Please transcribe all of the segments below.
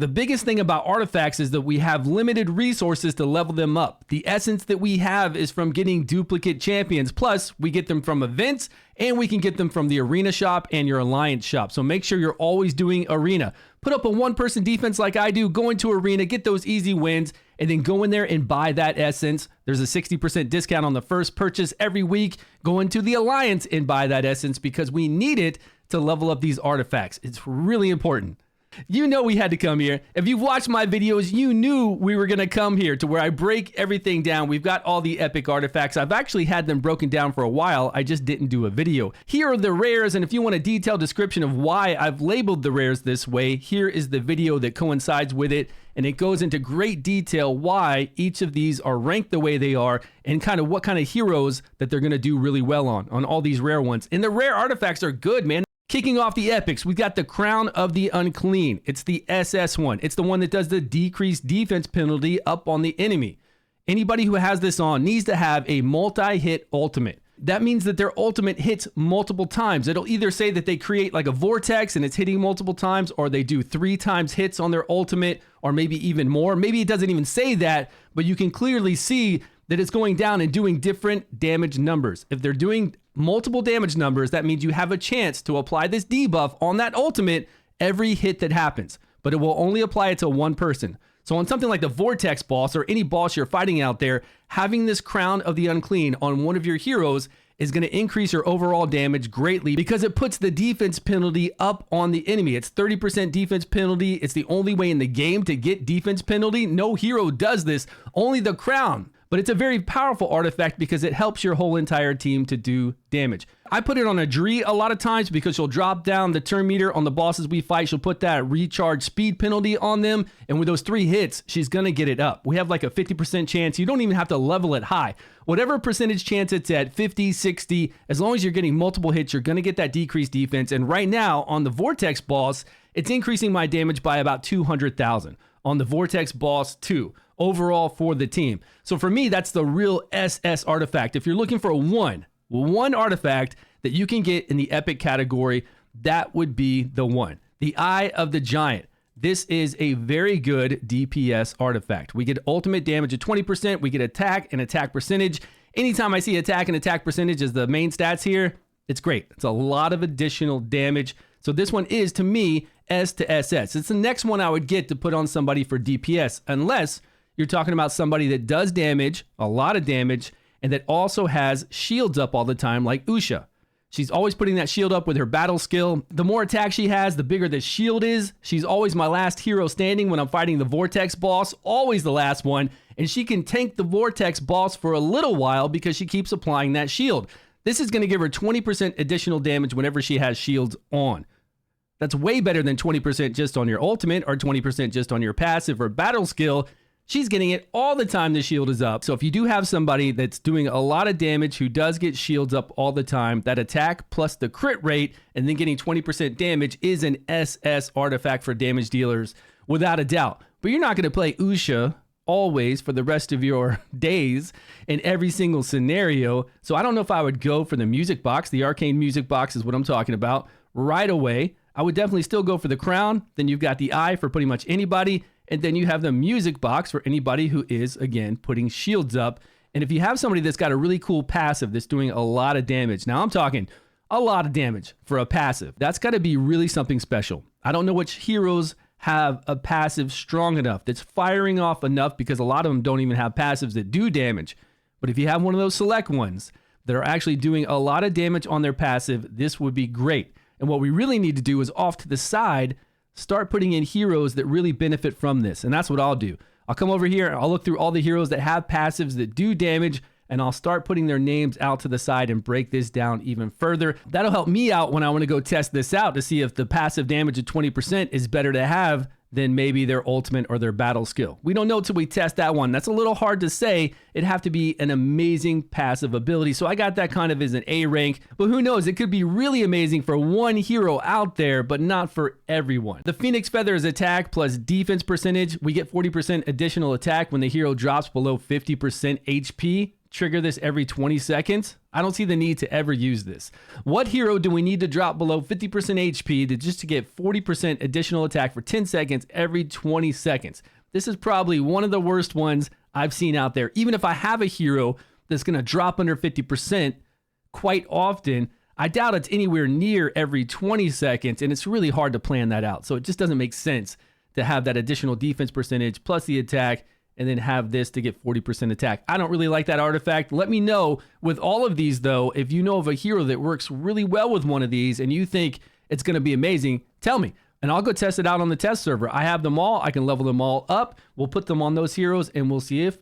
The biggest thing about artifacts is that we have limited resources to level them up. The essence that we have is from getting duplicate champions. Plus, we get them from events and we can get them from the arena shop and your alliance shop. So make sure you're always doing arena. Put up a one-person defense like I do, go into arena, get those easy wins, and then go in there and buy that essence. There's a 60% discount on the first purchase every week. Go into the alliance and buy that essence because we need it to level up these artifacts. It's really important. You know we had to come here. If you've watched my videos, you knew we were going to come here to where I break everything down. We've got all the epic artifacts. I've actually had them broken down for a while. I just didn't do a video. Here are the rares, and if you want a detailed description of why I've labeled the rares this way, here is the video that coincides with it, and it goes into great detail why each of these are ranked the way they are and kind of what kind of heroes that they're going to do really well on all these rare ones. And the rare artifacts are good, man. Kicking off the epics, we got the Crown of the Unclean. It's the SS one. It's the one that does the decreased defense penalty up on the enemy. Anybody who has this on needs to have a multi-hit ultimate. That means that their ultimate hits multiple times. It'll either say that they create like a vortex and it's hitting multiple times, or they do 3 times hits on their ultimate, or maybe even more. Maybe it doesn't even say that, but you can clearly see that it's going down and doing different damage numbers. If they're doing multiple damage numbers, that means you have a chance to apply this debuff on that ultimate every hit that happens, but it will only apply it to one person. So on something like the Vortex boss or any boss you're fighting out there, having this Crown of the Unclean on one of your heroes is going to increase your overall damage greatly because it puts the defense penalty up on the enemy. It's 30% defense penalty. It's the only way in the game to get defense penalty. No hero does this, only the Crown. But it's a very powerful artifact because it helps your whole entire team to do damage. I put it on a Dree a lot of times because she'll drop down the turn meter on the bosses we fight. She'll put that recharge speed penalty on them. And with those 3 hits, she's going to get it up. We have like a 50% chance. You don't even have to level it high. Whatever percentage chance it's at, 50, 60, as long as you're getting multiple hits, you're going to get that decreased defense. And right now on the Vortex boss, it's increasing my damage by about 200,000. On the Vortex boss 2 overall for the team. So for me, that's the real SS artifact. If you're looking for one artifact that you can get in the epic category, that would be the one. The Eye of the Giant. This is a very good DPS artifact. We get ultimate damage of 20%. We get attack and attack percentage. Anytime I see attack and attack percentage as the main stats here, it's great. It's a lot of additional damage. So this one is, to me, S to SS. It's the next one I would get to put on somebody for DPS, unless you're talking about somebody that does damage, a lot of damage, and that also has shields up all the time, like Usha. She's always putting that shield up with her battle skill. The more attack she has, the bigger the shield is. She's always my last hero standing when I'm fighting the Vortex boss, always the last one, and she can tank the Vortex boss for a little while because she keeps applying that shield. This is going to give her 20% additional damage whenever she has shields on. That's way better than 20% just on your ultimate or 20% just on your passive or battle skill. She's getting it all the time the shield is up. So if you do have somebody that's doing a lot of damage who does get shields up all the time, that attack plus the crit rate and then getting 20% damage is an SS artifact for damage dealers without a doubt. But you're not going to play Usha always for the rest of your days in every single scenario. So I don't know if I would go for the music box. The arcane music box is what I'm talking about right away. I would definitely still go for the Crown. Then you've got the Eye for pretty much anybody. And then you have the music box for anybody who is, again, putting shields up. And if you have somebody that's got a really cool passive that's doing a lot of damage, now I'm talking a lot of damage for a passive, that's got to be really something special. I don't know which heroes have a passive strong enough that's firing off enough, because a lot of them don't even have passives that do damage. But if you have one of those select ones that are actually doing a lot of damage on their passive, this would be great. And what we really need to do is off to the side, start putting in heroes that really benefit from this. And that's what I'll do. I'll come over here, I'll look through all the heroes that have passives that do damage, and I'll start putting their names out to the side and break this down even further. That'll help me out when I want to go test this out to see if the passive damage of 20% is better to have than maybe their ultimate or their battle skill. We don't know until we test that one. That's a little hard to say. It'd have to be an amazing passive ability. So I got that kind of as an A rank, but who knows? It could be really amazing for one hero out there, but not for everyone. The Phoenix Feather is attack plus defense percentage. We get 40% additional attack when the hero drops below 50% HP. trigger this every 20 seconds, I don't see the need to ever use this. What hero do we need to drop below 50% HP just to get 40% additional attack for 10 seconds every 20 seconds? This is probably one of the worst ones I've seen out there. Even if I have a hero that's going to drop under 50% quite often, I doubt it's anywhere near every 20 seconds, and it's really hard to plan that out. So it just doesn't make sense to have that additional defense percentage plus the attack and then have this to get 40% attack. I don't really like that artifact. Let me know with all of these, though, if you know of a hero that works really well with one of these and you think it's going to be amazing, tell me. And I'll go test it out on the test server. I have them all. I can level them all up. We'll put them on those heroes, and we'll see if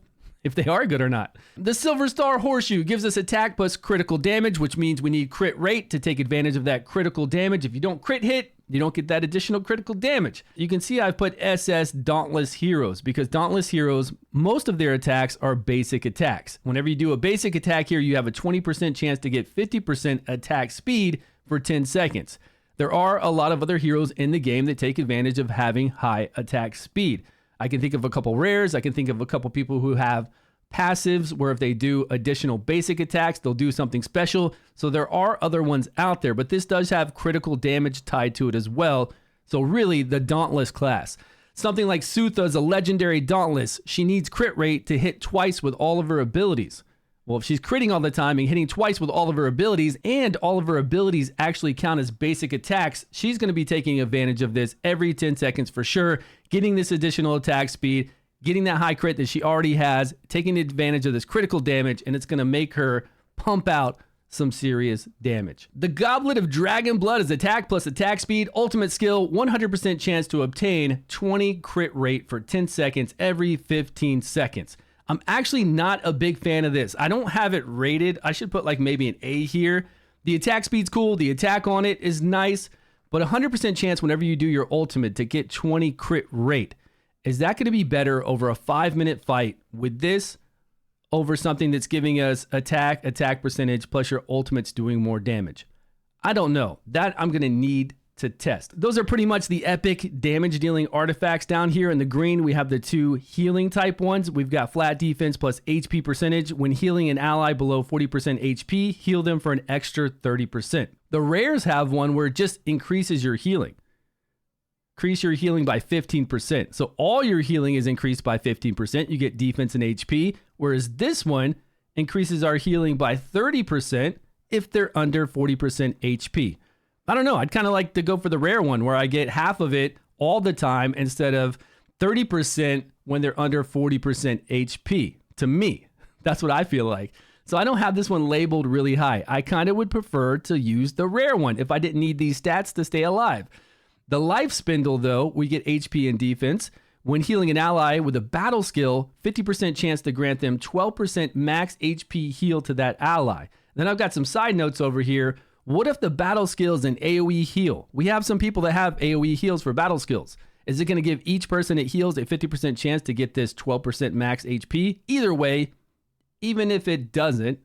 they are good or not. The Silver Star Horseshoe gives us attack plus critical damage, which means we need crit rate to take advantage of that critical damage. If you don't crit hit, you don't get that additional critical damage. You can see I've put SS Dauntless Heroes because Dauntless Heroes, most of their attacks are basic attacks. Whenever you do a basic attack here, you have a 20% chance to get 50% attack speed for 10 seconds. There are a lot of other heroes in the game that take advantage of having high attack speed. I can think of a couple rares. I can think of a couple people who have passives where if they do additional basic attacks, they'll do something special. So there are other ones out there, but this does have critical damage tied to it as well. So really the Dauntless class. Something like Sutha is a legendary Dauntless. She needs crit rate to hit twice with all of her abilities. Well, if she's critting all the time and hitting twice with all of her abilities, and all of her abilities actually count as basic attacks, she's going to be taking advantage of this every 10 seconds for sure, getting this additional attack speed, getting that high crit that she already has, taking advantage of this critical damage, and it's going to make her pump out some serious damage. The Goblet of Dragon Blood is attack plus attack speed, ultimate skill, 100% chance to obtain 20 crit rate for 10 seconds every 15 seconds. I'm actually not a big fan of this. I don't have it rated. I should put like maybe an A here. The attack speed's cool. The attack on it is nice, but 100% chance whenever you do your ultimate to get 20 crit rate. Is that going to be better over a 5-minute fight with this over something that's giving us attack percentage plus your ultimate's doing more damage? I don't know. That I'm going to need to test. Those are pretty much the epic damage dealing artifacts. Down here in the green, we have the two healing type ones. We've got flat defense plus HP percentage. When healing an ally below 40% HP, heal them for an extra 30%. The rares have one where it just increases your healing. Increase your healing by 15%. So all your healing is increased by 15%. You get defense and HP. Whereas this one increases our healing by 30% if they're under 40% HP. I don't know. I'd kind of like to go for the rare one where I get half of it all the time instead of 30% when they're under 40% HP. To me, that's what I feel like. So I don't have this one labeled really high. I kind of would prefer to use the rare one if I didn't need these stats to stay alive. The Life Spindle, though, we get HP and defense. When healing an ally with a battle skill, 50% chance to grant them 12% max HP heal to that ally. Then I've got some side notes over here. What if the battle skill is an AoE heal? We have some people that have AoE heals for battle skills. Is it going to give each person it heals a 50% chance to get this 12% max HP? Either way, even if it doesn't,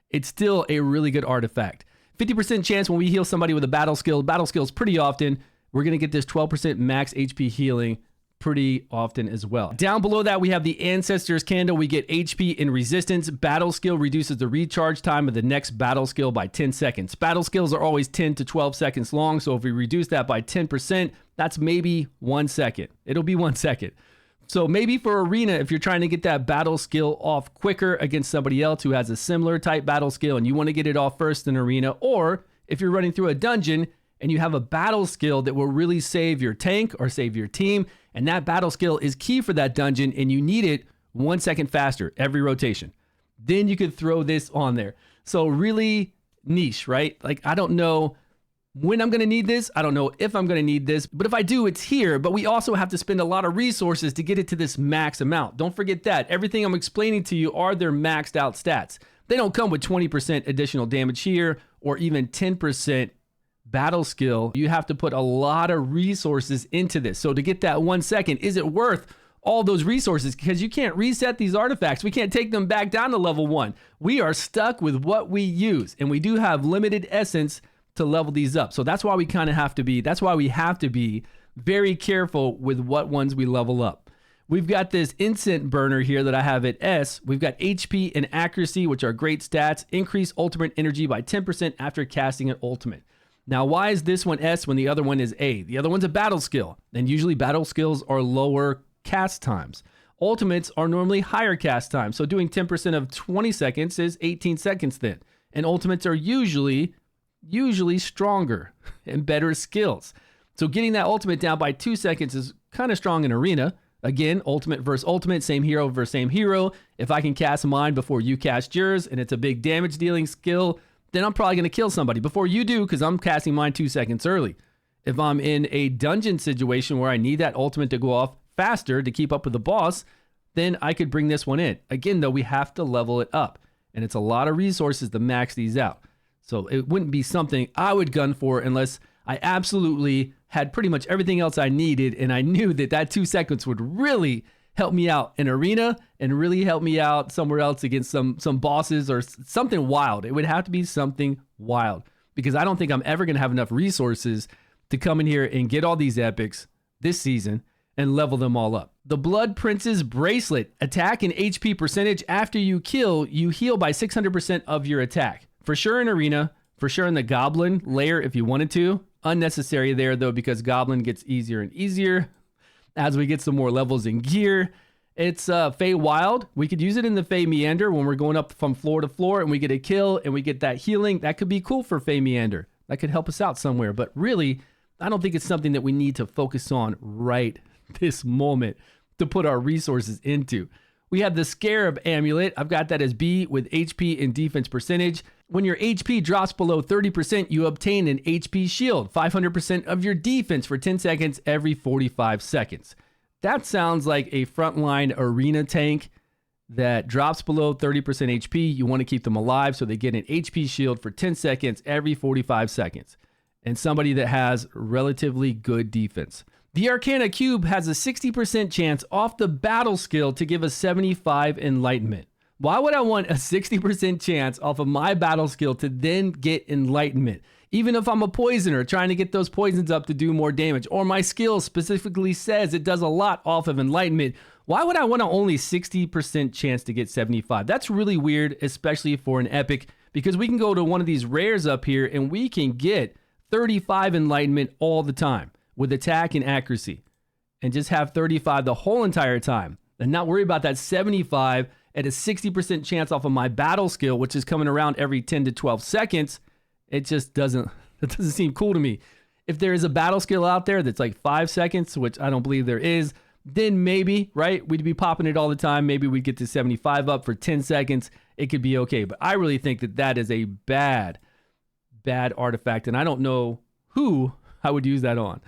it's still a really good artifact. 50% chance when we heal somebody with a battle skills pretty often, we're going to get this 12% max HP healing pretty often as well. Down below that, we have the Ancestor's Candle. We get HP and resistance. Battle skill reduces the recharge time of the next battle skill by 10 seconds. Battle skills are always 10 to 12 seconds long, so if we reduce that by 10%, that's maybe 1 second. It'll be 1 second. So maybe for arena, if you're trying to get that battle skill off quicker against somebody else who has a similar type battle skill and you want to get it off first in arena, or if you're running through a dungeon and you have a battle skill that will really save your tank or save your team, and that battle skill is key for that dungeon and you need it 1 second faster every rotation, then you could throw this on there. So really niche, right? Like, I don't know when I'm going to need this. I don't know if I'm going to need this, but if I do, it's here. But we also have to spend a lot of resources to get it to this max amount. Don't forget that. Everything I'm explaining to you are their maxed out stats. They don't come with 20% additional damage here or even 10% battle skill. You have to put a lot of resources into this. So to get that 1 second, is it worth all those resources? Because you can't reset these artifacts. We can't take them back down to level 1. We are stuck with what we use, and we do have limited essence to level these up. So that's why we kind of have to be, that's why we have to be very careful with what ones we level up. We've got this incense burner here that I have at S. We've got HP and accuracy, which are great stats. Increase ultimate energy by 10% after casting an ultimate. Now, why is this one S when the other one is A? The other one's a battle skill, and usually battle skills are lower cast times. Ultimates are normally higher cast times, so doing 10% of 20 seconds is 18 seconds then. And ultimates are usually stronger and better skills. So getting that ultimate down by 2 seconds is kind of strong in arena. Again, ultimate versus ultimate, same hero versus same hero. If I can cast mine before you cast yours and it's a big damage dealing skill, then I'm probably going to kill somebody before you do because I'm casting mine 2 seconds early. If I'm in a dungeon situation where I need that ultimate to go off faster to keep up with the boss, then I could bring this one in. Again, though, we have to level it up, and it's a lot of resources to max these out. So it wouldn't be something I would gun for unless I absolutely had pretty much everything else I needed, and I knew that that 2 seconds would really help me out in arena and really help me out somewhere else against some bosses or something wild. It would have to be something wild because I don't think I'm ever going to have enough resources to come in here and get all these epics this season and level them all up. The Blood Prince's Bracelet. Attack and HP percentage after you kill, you heal by 600% of your attack. For sure in arena, for sure in the Goblin layer if you wanted to. Unnecessary there though because Goblin gets easier and easier as we get some more levels in gear. It's Fey Wild. We could use it in the Fey Meander when we're going up from floor to floor and we get a kill and we get that healing. That could be cool for Fey Meander. That could help us out somewhere. But really, I don't think it's something that we need to focus on right this moment to put our resources into. We have the Scarab Amulet. I've got that as B with HP and defense percentage. When your HP drops below 30%, you obtain an HP shield, 500% of your defense for 10 seconds every 45 seconds. That sounds like a frontline arena tank that drops below 30% HP. You want to keep them alive so they get an HP shield for 10 seconds every 45 seconds. And somebody that has relatively good defense. The Arcana Cube has a 60% chance off the battle skill to give us 75 enlightenment. Why would I want a 60% chance off of my battle skill to then get enlightenment? Even if I'm a poisoner trying to get those poisons up to do more damage, or my skill specifically says it does a lot off of enlightenment, why would I want only 60% chance to get 75? That's really weird, especially for an epic, because we can go to one of these rares up here and we can get 35 enlightenment all the time with attack and accuracy and just have 35 the whole entire time and not worry about that 75 at a 60% chance off of my battle skill, which is coming around every 10 to 12 seconds. It just doesn't seem cool to me. If there is a battle skill out there that's like 5 seconds, which I don't believe there is, then maybe, right, we'd be popping it all the time. Maybe we'd get to 75 up for 10 seconds. It could be okay. But I really think that that is a bad artifact, and I don't know who I would use that on.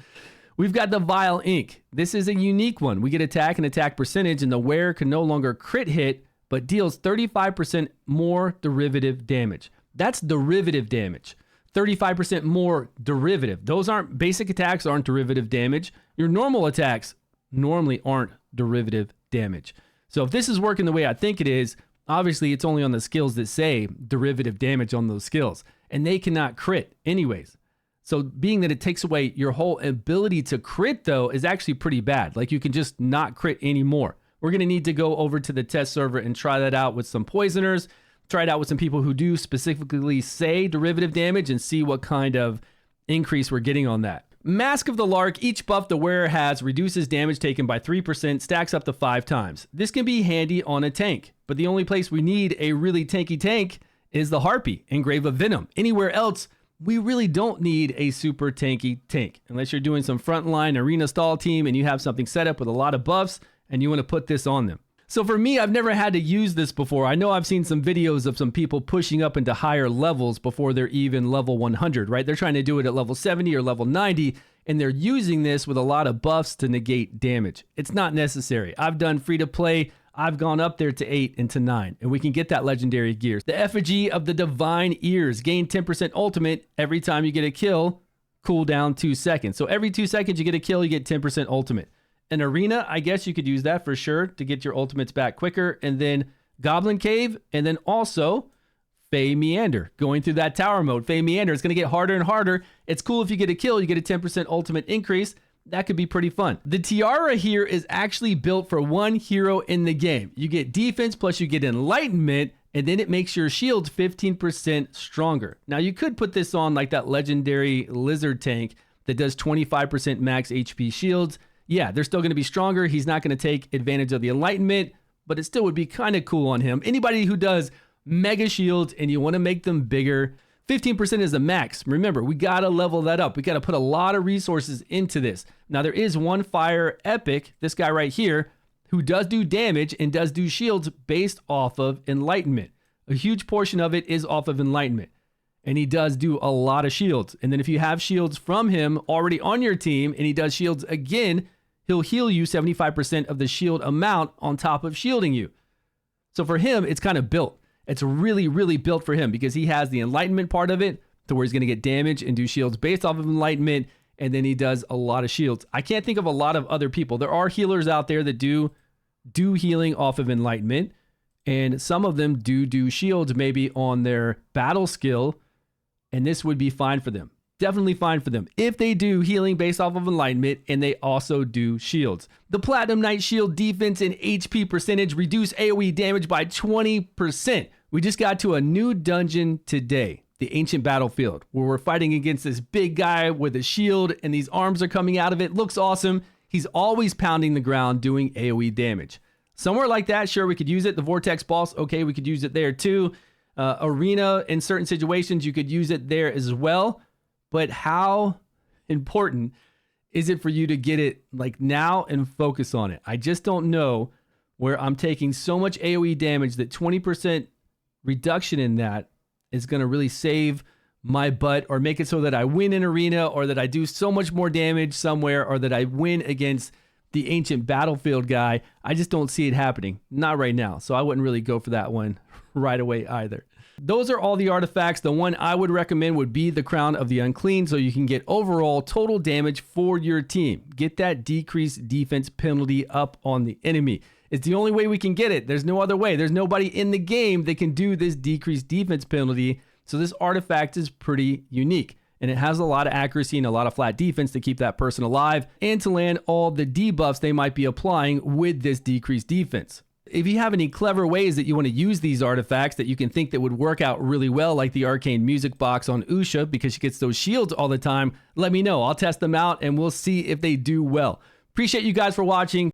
We've got the Vile Ink. This is a unique one. We get attack and attack percentage, and the wearer can no longer crit hit, but deals 35% more derivative damage. That's derivative damage. 35% more derivative. Those aren't basic attacks, aren't derivative damage. Your normal attacks normally aren't derivative damage. So if this is working the way I think it is, obviously it's only on the skills that say derivative damage on those skills, and they cannot crit anyways. So being that it takes away your whole ability to crit though is actually pretty bad. Like you can just not crit anymore. We're going to need to go over to the test server and try that out with some poisoners, try it out with some people who do specifically say derivative damage and see what kind of increase we're getting on that. Mask of the Lark. Each buff the wearer has reduces damage taken by 3%, stacks up to 5 times. This can be handy on a tank, but the only place we need a really tanky tank is the Harpy, Engrave of Venom. Anywhere else, we really don't need a super tanky tank unless you're doing some frontline arena stall team and you have something set up with a lot of buffs and you want to put this on them. So for me, I've never had to use this before. I know I've seen some videos of some people pushing up into higher levels before they're even level 100, right? They're trying to do it at level 70 or level 90, and they're using this with a lot of buffs to negate damage. It's not necessary. I've done free to play. I've gone up there to 8 and to 9, and we can get that legendary gear. The Effigy of the Divine Ears. Gain 10% ultimate every time you get a kill. Cooldown 2 seconds. So every 2 seconds you get a kill, you get 10% ultimate. An arena, I guess you could use that for sure to get your ultimates back quicker. And then Goblin Cave, and then also Fey Meander. Going through that tower mode, Fey Meander is going to get harder and harder. It's cool if you get a kill, you get a 10% ultimate increase. that could be pretty fun. The tiara here is actually built for one hero in the game. You get defense plus you get enlightenment, and then it makes your shields 15% stronger. Now you could put this on like that legendary lizard tank that does 25% max HP shields. Yeah, they're still going to be stronger. He's not going to take advantage of the enlightenment, but it still would be kind of cool on him. Anybody who does mega shields and you want to make them bigger, 15% is the max. Remember, we got to level that up. We got to put a lot of resources into this. Now, there is one fire epic, this guy right here, who does do damage and does do shields based off of enlightenment. A huge portion of it is off of enlightenment. And he does do a lot of shields. And then if you have shields from him already on your team and he does shields again, he'll heal you 75% of the shield amount on top of shielding you. So for him, it's kind of built. It's really, really built for him because he has the enlightenment part of it to where he's going to get damage and do shields based off of enlightenment. And then he does a lot of shields. I can't think of a lot of other people. There are healers out there that do healing off of enlightenment. And some of them do shields maybe on their battle skill. And this would be fine for them. Definitely fine for them if they do healing based off of enlightenment and they also do shields. The Platinum Knight shield defense and HP percentage reduce AoE damage by 20%. We just got to a new dungeon today, the Ancient Battlefield, where we're fighting against this big guy with a shield and these arms are coming out of it. Looks awesome. He's always pounding the ground doing AoE damage. Somewhere like that, sure, we could use it. The Vortex Boss, okay, we could use it there too. Arena, in certain situations, you could use it there as well. But how important is it for you to get it like now and focus on it? I just don't know where I'm taking so much AoE damage that 20% reduction in that is going to really save my butt or make it so that I win in arena or that I do so much more damage somewhere or that I win against the Ancient Battlefield guy. I just don't see it happening. Not right now. So I wouldn't really go for that one right away either. Those are all the artifacts. The one I would recommend would be the Crown of the Unclean so you can get overall total damage for your team. Get that decreased defense penalty up on the enemy. It's the only way we can get it. There's no other way. There's nobody in the game that can do this decreased defense penalty. So this artifact is pretty unique. And it has a lot of accuracy and a lot of flat defense to keep that person alive and to land all the debuffs they might be applying with this decreased defense. If you have any clever ways that you want to use these artifacts that you can think that would work out really well, like the Arcane Music Box on Usha, because she gets those shields all the time, let me know. I'll test them out and we'll see if they do well. Appreciate you guys for watching.